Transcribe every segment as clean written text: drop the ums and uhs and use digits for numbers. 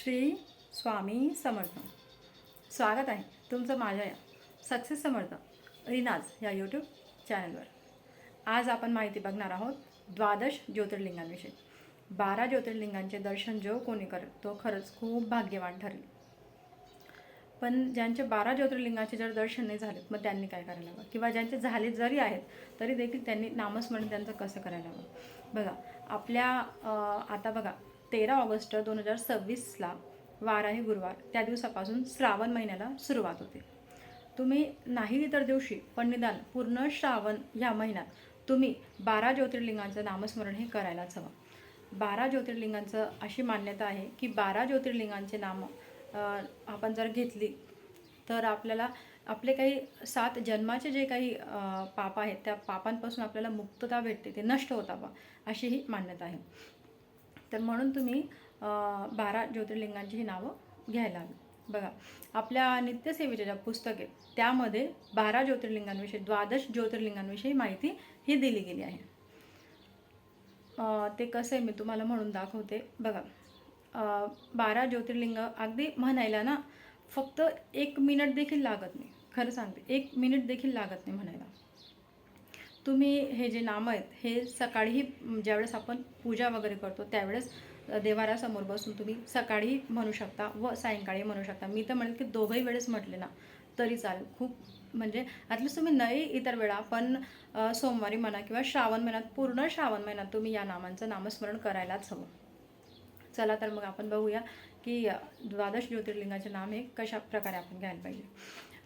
श्री स्वामी समर्थ. स्वागत आहे तुमचं माझ्या या सक्सेस समर्थ रिनाज या यूट्यूब चॅनलवर. आज आपण माहिती बघणार आहोत 12 ज्योतिर्लिंगांविषयी. 12 ज्योतिर्लिंगांचे दर्शन जो कोणी करतो तो खरंच खूप भाग्यवान ठरेल. पण ज्यांचे 12 ज्योतिर्लिंगाचे जर दर्शन नाही झाले मग त्यांनी काय करायला हवं, किंवा ज्यांचे झाले जरी आहेत तरी देखील त्यांनी नामस्मरण त्यांचं कसं करायला हवं. बघा आपल्या आता बघा 13 ऑगस्ट 2026ला वार आहे गुरुवार. त्या दिवसापासून श्रावण महिन्याला सुरुवात होते. तुम्ही नाही इतर दिवशी पण निदान पूर्ण श्रावण ह्या महिन्यात तुम्ही 12 ज्योतिर्लिंगांचं नामस्मरण हे करायलाच हवं. 12 ज्योतिर्लिंगांचं अशी मान्यता आहे की 12 ज्योतिर्लिंगांचे नाम आपण जर घेतली तर आपल्याला आपले काही 7 जन्माचे जे काही पाप आहेत त्या पापांपासून आपल्याला मुक्तता भेटते, ते नष्ट होता बा अशी ही मान्यता आहे. तर म्हणून तुम्ही 12 ज्योतिर्लिंगांची ही नावं घ्यायला हवी. बघा आपल्या नित्यसेवेच्या ज्या पुस्तक आहेत त्यामध्ये 12 ज्योतिर्लिंगांविषयी 12 ज्योतिर्लिंगांविषयी माहिती ही दिली गेली आहे. ते कसं आहे मी तुम्हाला म्हणून दाखवते. बघा 12 ज्योतिर्लिंग अगदी म्हणायला ना फक्त 1 मिनिट देखील लागत नाही. खरं सांगते 1 मिनिट देखील लागत नाही म्हणायला. तुम्ही हे जे नाम आहेत हे सकाळीही ज्यावेळेस आपण पूजा वगैरे करतो त्यावेळेस देवारासमोर बसून तुम्ही सकाळी म्हणू शकता व सायंकाळी म्हणू शकता. मी तर म्हणेल की दोघंही वेळेस म्हटले ना तरी चालेल. खूप म्हणजे ॲटलीस्ट तुम्ही नाही इतर वेळा पण सोमवारी म्हणा किंवा श्रावण महिन्यात पूर्ण श्रावण महिन्यात तुम्ही या नामांचं नामस्मरण करायलाच हवं. चला तर मग आपण बघूया की 12 ज्योतिर्लिंगाचे नाम हे कशा प्रकारे आपण घ्यायला पाहिजे.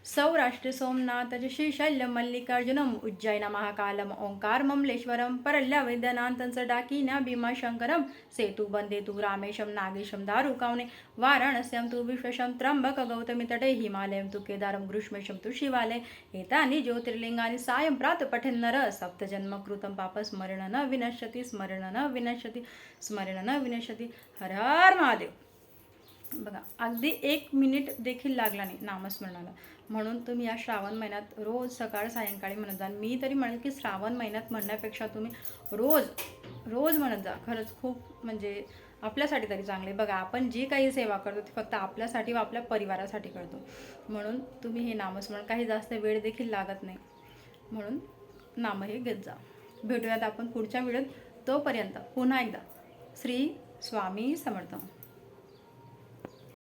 सौराष्ट्र सोमनाथ श्रीशैल्यम मल्लिकार्जुनम उज्जैन महाकालम ओंकार ममलेश्वरम परल्य वैद्यनाथं डाकिन्या भीमाशंकरम सेतु बंदे तु रामेशम नागेशम दारुकावने वाराणस्यम तु विश्वशम त्र्यंबक गौतमी तटे हिमालयम तु केदारम ग्रुष्मेशम तु शिवालय एतानि ज्योतिर्लिंगानि सायं प्रात पठेन् नर सप्तजन्म कृतं पाप स्मरण न विनश्यति स्मरण न विनश्यति स्मरण न विनश्यति. हर हर महादेव. बघा अगदी 1 मिनिट देखील लागला नाही नामस्मरणाला. म्हणून तुम्ही या श्रावण महिन्यात रोज सकाळ सायंकाळी म्हणत जा. मी तरी म्हणेल की श्रावण महिन्यात म्हणण्यापेक्षा तुम्ही रोज म्हणत जा. खरंच खूप म्हणजे आपल्यासाठी तरी चांगले. बघा आपण जी काही सेवा करतो ती फक्त आपल्यासाठी व आपल्या परिवारासाठी करतो. म्हणून तुम्ही हे नामस्मरण काही जास्त वेळ देखील लागत नाही. म्हणून नाम हे घेत जा. भेटूयात आपण पुढच्या व्हिडिओत. तोपर्यंत पुन्हा एकदा श्री स्वामी समर्थ.